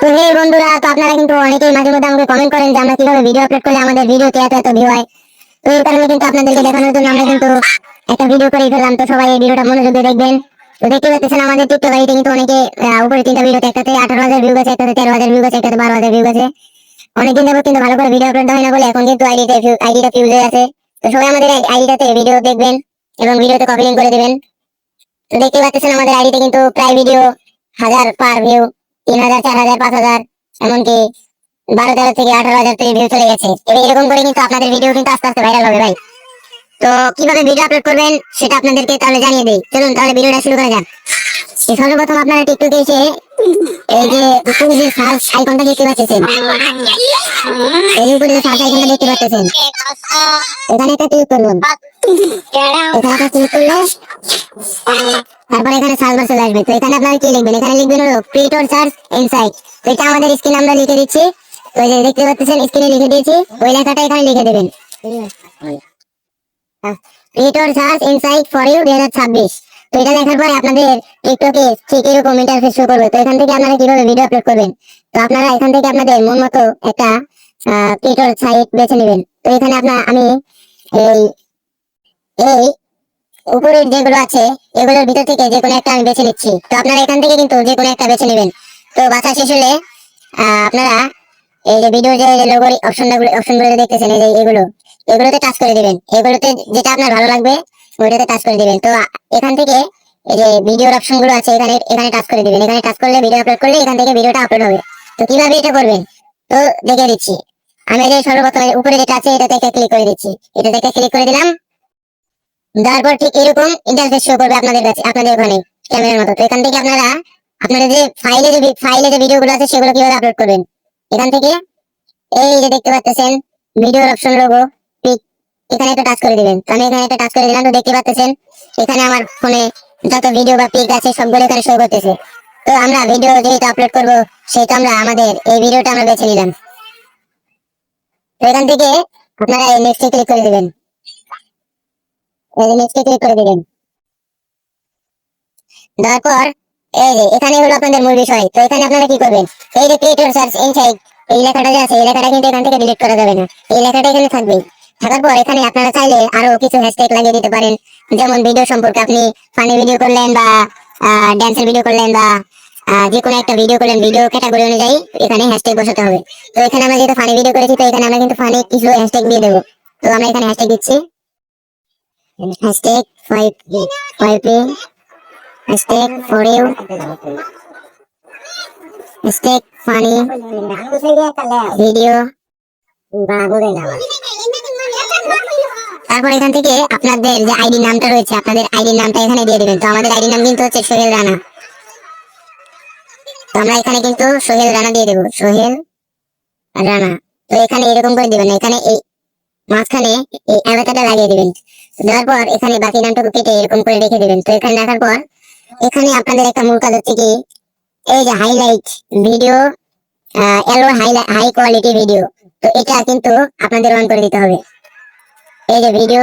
তো হে বন্ধুরা, তো আপনারা কিন্তু অনেকেই মাঝে মধ্যে আমাকে কমেন্ট করেন যে আমরা কিভাবে ভিডিও আপলোড করলে আমাদের ভিডিওতে এত ভিউ হয়। তো এই কারণে কিন্তু আপনাদেরকে দেখানোর জন্য আমরা কিন্তু একটা ভিডিও করে ফেললাম। তো সবাই এই ভিডিওটা মনোযোগ দিয়ে দেখবেন। তো দেখতে পাচ্ছেন আমাদের টিকটক আইডিতে কিন্তু অনেকে উপরে তিনটা ভিডিওতে একটাতে 18,000 ভিউ গেছে, একটাতে 13,000 ভিউ গেছে, একটাতে 12,000 ভিউ গেছে। অনেকদিন যাবত কিন্তু ভালো করে ভিডিও আপলোড হয় না বলে এখন কিন্তু আইডিটা ফিউজ হয়ে আছে। তো সবাই আমাদের আইডিটাতে ভিডিও দেখবেন এবং ভিডিওতে কপি লিংক করে দিবেন। তো দেখতে পাচ্ছেন আমাদের আইডিতে কিন্তু প্রায় ভিডিও 1000 পার ভিউ, 3,000, 4,000, 5,000, এমনকি 12,000 থেকে 18,000 থেকে ভিউ চলে গেছে। এরকম করে কিন্তু আপনাদের ভিডিও কিন্তু আস্তে আস্তে ভাইরাল হবে ভাই। তো কিভাবে ভিডিও আপলোড করবেন সেটা আপনাদেরকে তাহলে জানিয়ে দেই। চলুন তাহলে ভিডিওটা শুরু করা যাক। সর্বপ্রথম আপনারা টিকটকে এসে এই যে উপরে যে সার্চ আইকনটা দেখতে পাচ্ছেন, এই উপরে যে সার্চ আইকনটা দেখতে পাচ্ছেন, এখানে একটা ক্লিক করুন। এখানে একটা ক্লিক করলে তারপরে এখানে সার্চ বার চলে আসবে। তো এখানে আপনারা কি লিখবেন? এখানে লিখবেন হলো ক্রিয়েটর সার্চ ইনসাইট। তো এটা আমাদের স্ক্রিনে আমরা লিখে দিচ্ছি। তো এই যে দেখতে পাচ্ছেন স্ক্রিনে লিখে দিয়েছি, ওই লেখাটা এখানে লিখে দেবেন, creator search insight for you 2026। তো এটা লেখার পরে আপনাদের টিকটকে ঠিক এরকম ইন্টারফেস শো করবে। তো এখান থেকে আপনারা কিভাবে ভিডিও আপলোড করবেন, তো আপনারা এখান থেকে আপনাদের মন মতো একটা ক্রিয়েটর সাইট বেছে নেবেন। তো এখানে আমি এই এই উপরের যেগুলো আছে এগুলোর ভিতর থেকে যে কোনো একটা আমি বেছে নিচ্ছি। তো আপনারা এখান থেকে কিন্তু যে কোনো একটা বেছে নেবেন। তো বাছা শেষ হলে আপনারা এই যে ভিডিও যে লোগোর অপশনগুলো দেখতেছেন, এই যে এগুলোতে টাচ করে দিবেন। এগুলোতে যেটা আপনার ভালো লাগবে ওইটাতে টাচ করে দিবেন। তো এখান থেকে এই যে ভিডিওর অপশনগুলো আছে এখানে এখানে টাচ করে দিবেন। এখানে টাচ করলে ভিডিও আপলোড করলে এখান থেকে ভিডিওটা আপলোড হবে। তো কিভাবে এটা করবেন তো দেখে দিচ্ছি। আমি এই যে সর্বপ্রথম উপরে যেটা আছে এটাতে একটা ক্লিক করে দিচ্ছি। এটাতে একটা ক্লিক করে দিলাম, তারপর ঠিক এরকম ইন্টারফেস শো করবে আপনাদের কাছে, আপনাদের ওখানে ক্যামেরার মতো। তো এখান থেকে আপনারা আপনাদের যে ফাইলে যে ভিডিওগুলো আছে সেগুলো কিভাবে আপলোড করবেন, এখান থেকে এই যে দেখতে পাচ্ছেন ভিডিওর অপশন লোগো পিক, এখানে একটা টাচ করে দিবেন। তো আমি এখানে একটা টাচ করে দিলাম। তো দেখতে পাচ্ছেন এখানে আমার ফোনে যত ভিডিও বা পিক আছে সবগুলো এখানে শো করতেছে। তো আমরা ভিডিও যেটা আপলোড করব সেটা আমরা আমাদের এই ভিডিওটা আমরা বেছে নিলাম। তো এখান থেকে আপনারা এই নেক্সটে ক্লিক করে দিবেন, এই নেক্সটে ক্লিক করে দিবেন। তারপর এই যে এখানে হলো আপনাদের মূল বিষয়। তো এখানে আপনারা কি করবেন, এই যে ক্রিয়েটর সার্চ ইনসাইট এই লেখাটা যে আছে এই লেখাটা কিন্তু এখান থেকে ডিলিট করা যাবে না, এই লেখাটা এখানে থাকবে। থাকার পর এখানে আপনারা চাইলে আরো কিছু হ্যাশট্যাগ লাগিয়ে দিতে পারেন। যেমন ভিডিও সম্পর্কে আপনি ফানি ভিডিও করলেন বা ড্যান্সের ভিডিও করলেন বা যে কোনো একটা ভিডিও করলেন, ভিডিও ক্যাটাগরি অনুযায়ী এখানে হ্যাশট্যাগ বসাতে হবে। তো এখানে আমরা যেহেতু ফানি ভিডিও করেছি তো এখানে আমরা কিন্তু ফানি কিছু হ্যাশট্যাগ দিয়ে দেবো। তো আমরা এখানে হ্যাশট্যাগ দিচ্ছি, hashtag 5 hashtag for you, hashtag funny video। তারপর এখান থেকে আপনাদের যে আইডি নামটা রয়েছে আপনাদের আইডি নামটা এখানে দিয়ে দিবেন। তো আমাদের আইডি নাম কিন্তু হচ্ছে সোহেল রানা। তো আমরা এখানে কিন্তু সোহেল রানা দিয়ে দেবো, সোহেল রানা। তো এখানে এরকম করে দিবেন, এখানে এই মাঝখানে এই অ্যাভাটারটা লাগিয়ে দিবেন। দেওয়ার পর এখানে বাকি নামটুকু কেটে এরকম করে রেখে দিবেন। তো এখানে রাখার পর এখানে আপনাদের একটা মূল কাজ হচ্ছে কি, এই যে হাইলাইট ভিডিও, এলো হাই কোয়ালিটি ভিডিও, তো এটা কিন্তু আপনাদের অন করে দিতে হবে। এই যে ভিডিও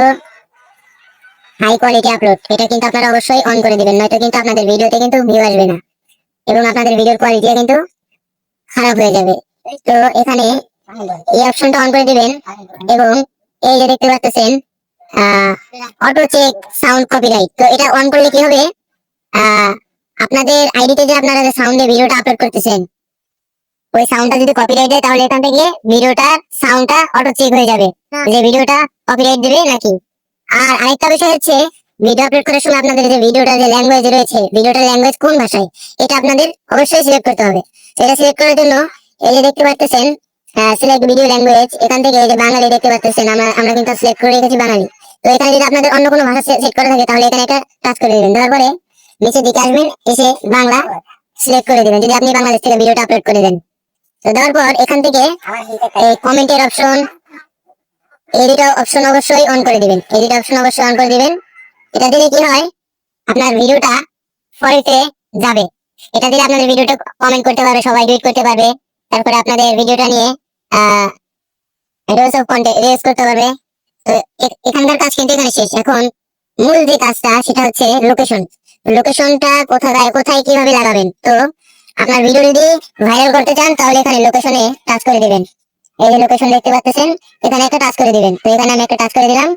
হাই কোয়ালিটি আপলোড, এটা কিন্তু আপনারা অবশ্যই অন করে দিবেন, নয়তো কিন্তু আপনাদের ভিডিওতে কিন্তু ভিউ আসবে না এবং আপনাদের ভিডিওর কোয়ালিটি কিন্তু খারাপ হয়ে যাবে। তো এখানে এই অপশনটা অন করে দিবেন এবং এই যে দেখতে পাচ্ছেন অটো চেক সাউন্ড কপিরাইট, তো এটা অন করলে কি হবে, আপনাদের আইডিতে যে আপনারা যে সাউন্ডে ভিডিওটা আপলোড করতেছেন ওই সাউন্ডটা যদি কপিরাইট দেয় তাহলে এখান থেকে ভিডিওটা সাউন্ডটা অটো চেক হয়ে যাবে যে ভিডিওটা কপিরাইট দেবে নাকি। আর আরেকটা বিষয় হচ্ছে ভিডিও আপলোড করার সময় আপনাদের যে ভিডিওটা যে ল্যাঙ্গুয়েজ রয়েছে, ভিডিওটার ল্যাঙ্গুয়েজ কোন ভাষায় এটা আপনাদের অবশ্যই সিলেক্ট করতে হবে। সেটা সিলেক্ট করার জন্য এই যে দেখতে পাচ্ছেন সিলেক্ট ভিডিও ল্যাঙ্গুয়েজ, এখান থেকে এই যে বাঙালি দেখতে পাচ্ছেন আমরা কিন্তু সিলেক্ট করে রেখেছি বাঙালি। তো এখানে যদি আপনাদের অন্য কোনো ভাষা সেট করা থাকে তাহলে এখানে একটা টাচ করে দেবেন। দেওয়ার পরে নিচের দিকে আসবেন, এসে বাংলা সিলেক্ট করে দিবেন যদি আপনি বাংলাদেশ থেকে ভিডিওটা আপলোড করে দেন। তো দেওয়ার পর এখান থেকে এই কমেন্টের অপশন, এডিট অপশন অবশ্যই অন করে দিবেন, এডিট অপশন অবশ্যই অন করে দিবেন। এটা দিলে কি হয়, আপনার ভিডিওটা ফরিতে যাবে। এটা দিলে আপনাদের ভিডিওটা কমেন্ট করতে পারবে, সবাই টুইট করতে পারবে। তারপরে আপনাদের ভিডিওটা নিয়ে রোজ অফ কন্টেন্ট রেজ করতে পারবে। তো এখানকার কাজ কিন্তু এখানে শেষ। এখন মূল যে কাজটা সেটা হচ্ছে লোকেশনটা কোথায় কোথায় কিভাবে লাগাবেন। তো আপনার ভিডিও যদি ভাইরাল করতে চান তাহলে এখানে লোকেশনে টাচ করে দিবেন। এই যে লোকেশন দেখতে পাচ্ছেন, এখানে একটা টাচ করে দিবেন। তো এখানে আমি একটা টাচ করে দিলাম।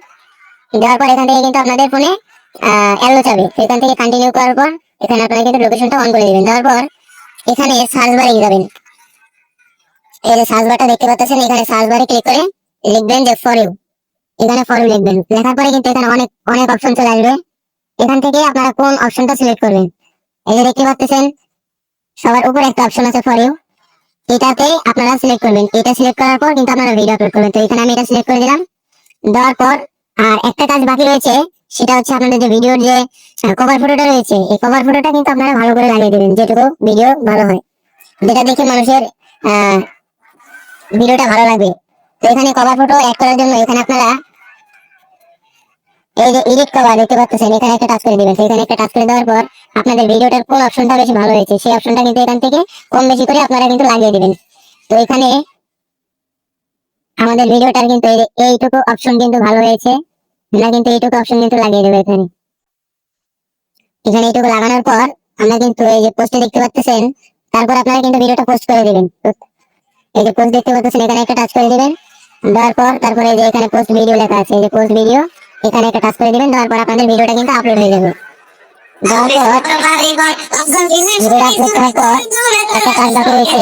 দেওয়ার পর এখান থেকে কিন্তু আপনাদের ফোনে অ্যালো যাবে। এখান থেকে কন্টিনিউ করার পর এখানে আপনারা কিন্তু লোকেশনটা অন করে দিবেন। দেওয়ার পর এখানে সার্চ বারে যাবেন। এই যে সার্চ বারটা দেখতে পাচ্ছেন, এখানে সার্চ বারে ক্লিক করে লিখবেন যে ফর ইউ। এখানে ফর ইউ লিখবেন। লেখার পরে কিন্তু এখানে অনেক অনেক অপশন চলে আসবে। এখান থেকে আপনারা কোন অপশনটা সিলেক্ট করবেন। এই যে দেখতে পাচ্ছেন সবার উপরে একটা অপশন আছে ফর ইউ, এটাতে আপনারা সিলেক্ট করবেন। এটা সিলেক্ট করার পর কিন্তু আপনারা ভিডিও আপলোড করবেন। তো এখানে আমি এটা সিলেক্ট করে দিলাম। দেওয়ার পর আর একটা কাজ বাকি রয়েছে, সেটা হচ্ছে আপনাদের যে ভিডিওর যে কভার ফটোটা রয়েছে, এই কভার ফটোটা কিন্তু আপনারা ভালো করে লাগিয়ে দেবেন, যেটুকু ভিডিও ভালো হয়, যেটা দেখে মানুষের ভিডিওটা ভালো লাগবে। তো এখানে কভার ফটো অ্যাড করার জন্য এখানে আপনারা এই যে এডিট কভার দেখতে পাচ্ছেন, এখানে একটা টাচ করে দিবেন। এখানে একটা টাচ করে দেওয়ার পর আপনাদের ভিডিওটার কোন অপশনটা বেশি ভালো হয়েছে সেই অপশনটা কিন্তু এখান থেকে কম বেশি করে আপনারা কিন্তু লাগিয়ে দিবেন। তো এখানে আমাদের ভিডিওটার কিন্তু এইটুকু অপশন কিন্তু ভালো হয়েছে, আমরা কিন্তু এইটুকু অপশন কিন্তু লাগিয়ে দেবো। এখানে এখানে এইটুকু লাগানোর পর আমরা কিন্তু এই যে পোস্টে দেখতে পাচ্ছেন, তারপর আপনারা কিন্তু ভিডিওটা পোস্ট করে দিবেন। এই যে পোস্ট দেখতে পাচ্ছেন, এখানে একটা টাচ করে দিবেন। দেওয়ার পর তারপরে এই যে এখানে পোস্ট ভিডিও লেখা আছে, এই যে পোস্ট ভিডিও, এখানে একটা টাচ করে দিবেন। দেওয়ার পর আপনাদের ভিডিওটা কিন্তু আপলোড হয়ে যাবে। দেওয়ার পর ভিডিওটা আপলোড করার পর একটা কাজ বাকি রয়েছে।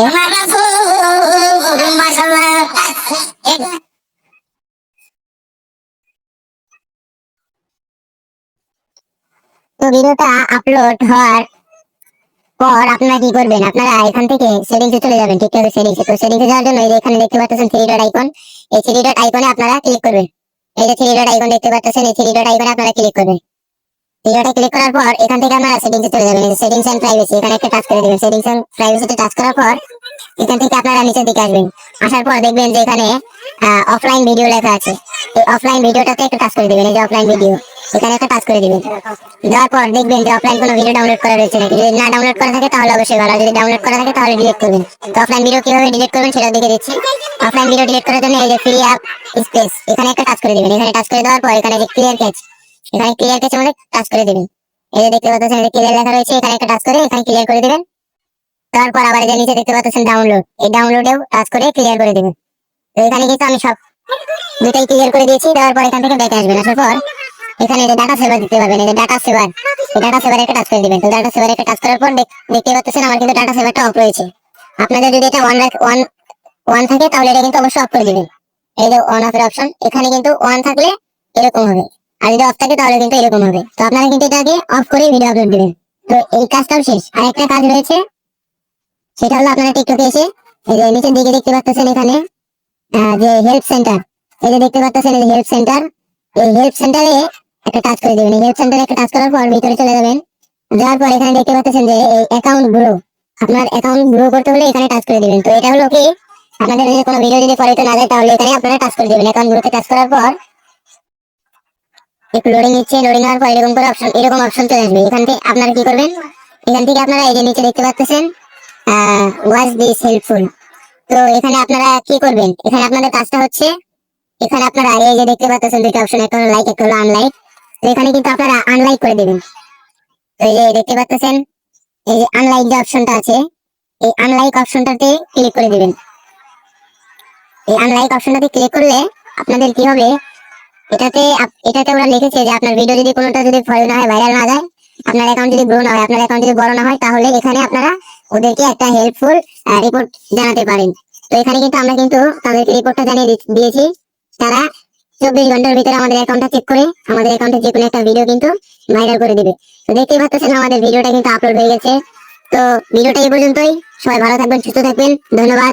তো ভিডিওটা আপলোড হওয়ার পর আপনারা কি করবেন, আপনারা এখান থেকে সেটিংসে চলে যাবেন, টিকটকের সেটিংসে। তো সেটিংসে যাওয়ার জন্য এই যে এখানে দেখতে পাচ্ছেন থ্রি ডট আইকন, এই থ্রি ডট আইকনে আপনারা ক্লিক করবেন। এই যে থ্রি ডট আইকন দেখতে পাচ্ছেন, এই থ্রি ডট আইকনে আপনারা ক্লিক করবেন। থ্রি ডটে ক্লিক করার পর এখান থেকে আপনারা সেটিংসে চলে যাবেন। সেটিংস এন্ড প্রাইভেসি, এখানে একটা টাচ করে দিবেন। সেটিংস এন্ড প্রাইভেসিতে টাচ করার পর এখান থেকে আপনারা নিচের দিকে আসবেন। আসার পর দেখবেন যে এখানে অফলাইন ভিডিও লেখা আছে, এই অফলাইন ভিডিওটাতে একটা টাচ করে দিবেন। এই যে অফলাইন ভিডিও, এখানে একটা টাচ করে দিবেন। দেওয়ার পর দেখবেন যে অফলাইন কোনো ভিডিও ডাউনলোড করা রয়েছে নাকি। যদি না ডাউনলোড করা থাকে তাহলে অবশ্যই ভালো, যদি ডাউনলোড করা থাকে তাহলে ডিলিট করবেন। তো অফলাইন ভিডিও কিভাবে ডিলিট করবেন সেটা দেখে দিচ্ছি। অফলাইন ভিডিও ডিলিট করার জন্য এই যে ফ্রি অ্যাপ স্পেস, এখানে একটা টাচ করে দিবেন। এখানে টাচ করে দেওয়ার পর এখানে যে ক্লিয়ার ক্যাচ, এখানে ক্লিয়ার ক্যাচের মধ্যে টাচ করে দিবেন। এই যে দেখতে পাচ্ছেন ক্লিয়ার লেখা রয়েছে, এখানে একটা টাচ করে এখানে ক্লিয়ার করে দিবেন। তারপর আবার এই যে নিচে দেখতে পাচ্ছেন ডাউনলোড, এই ডাউনলোডেও টাচ করে ক্লিয়ার করে দিবেন। তো এখানে কিন্তু আমি সব দুটাই ক্লিয়ার করে দিয়েছি। দেওয়ার পর এখান থেকে ব্যাকে আসবেন। আসার পর এখানে যে ডাটা সেভার দিতে পারবেন, এই যে ডাটা সেভার, এই ডাটা সেভারে একটা টাচ করে দিবেন। তো ডাটা সেভারে একটা টাচ করার পর দেখতে পাচ্ছেন আমার কিন্তু ডাটা সেভারটা অফ রয়েছে। আপনাদের যদি এটা ওয়ান থাকে তাহলে এটা কিন্তু অবশ্যই অফ করে দিবেন। এই যে অন অফের অপশন, এখানে কিন্তু ওয়ান থাকলে এরকম হবে, আর যদি অফ থাকে তাহলে কিন্তু এরকম হবে। তো আপনারা কিন্তু এটাকে অফ করে ভিডিও আপলোড দিবেন। তো এই কাজটাও শেষ। আর একটা কাজ রয়েছে, সেটা হলো আপনারা টিকটকে এসে এই যে নিচের দিকে দেখতে পাচ্ছেন এখানে যে হেল্প সেন্টার, এই যে দেখতে পাচ্ছেন এই হেল্প সেন্টার, এই হেল্প সেন্টারে একটা টাচ করে দিবেন। এই হেল্প সেন্টারে একটা টাচ করার পর ভিতরে চলে যাবেন। যাওয়ার পর এখানে দেখতে পাচ্ছেন যে এই অ্যাকাউন্ট গ্রো, আপনার অ্যাকাউন্ট গ্রো করতে হলে এখানে টাচ করে দিবেন। তো এটা হলো কি, আপনাদের যদি কোনো ভিডিও যদি পড়াইতে না যায় তাহলে এখানে আপনারা টাচ করে দিবেন। অ্যাকাউন্ট গ্রোতে টাচ করার পর একটু লোডিং নিচ্ছে, লোডিং হওয়ার পর এরকম করে অপশন, এরকম অপশন চলে আসবে। এখান থেকে আপনারা কি করবেন, এখান থেকে আপনারা এই যে নিচে দেখতে পাচ্ছেন ওয়াজ দিস হেল্পফুল। তো এখানে আপনারা কি করবেন, এখানে আপনাদের কাজটা হচ্ছে, এখানে আপনারা এই যে দেখতে পাচ্ছেন দুটো অপশন, একটা হলো লাইক, একটা হলো আনলাইক। তো এখানে কিন্তু আপনারা আনলাইক করে দিবেন। তো এই যে দেখতে পাচ্ছেন এই যে আনলাইক যে অপশনটা আছে, এই আনলাইক অপশনটাতে ক্লিক করে দিবেন। এই আনলাইক অপশনটাতে ক্লিক করলে আপনাদের কি হবে, এটাতে ওরা লিখেছে যে আপনার ভিডিও যদি কোনোটা যদি ফলো না হয়, ভাইরাল না যায়, আপনার অ্যাকাউন্ট যদি গ্রো না হয়, আপনার অ্যাকাউন্ট যদি বড় না হয়, তাহলে এখানে আপনারা ওদেরকে একটা হেল্পফুল রিপোর্ট জানাতে পারেন। তো এখানে কিন্তু আমরা কিন্তু তাদেরকে রিপোর্টটা জানিয়ে দিয়েছি। তারা 24 ঘন্টার ভিতরে আমাদের অ্যাকাউন্টটা চেক করে আমাদের অ্যাকাউন্টে যে কোনো একটা ভিডিও কিন্তু ভাইরাল করে দিবে। তো দেখতেই পাচ্ছেন আমাদের ভিডিওটা কিন্তু আপলোড হয়ে গেছে। তো ভিডিওটা এই পর্যন্তই। সবাই ভালো থাকবেন, সুস্থ থাকবেন, ধন্যবাদ।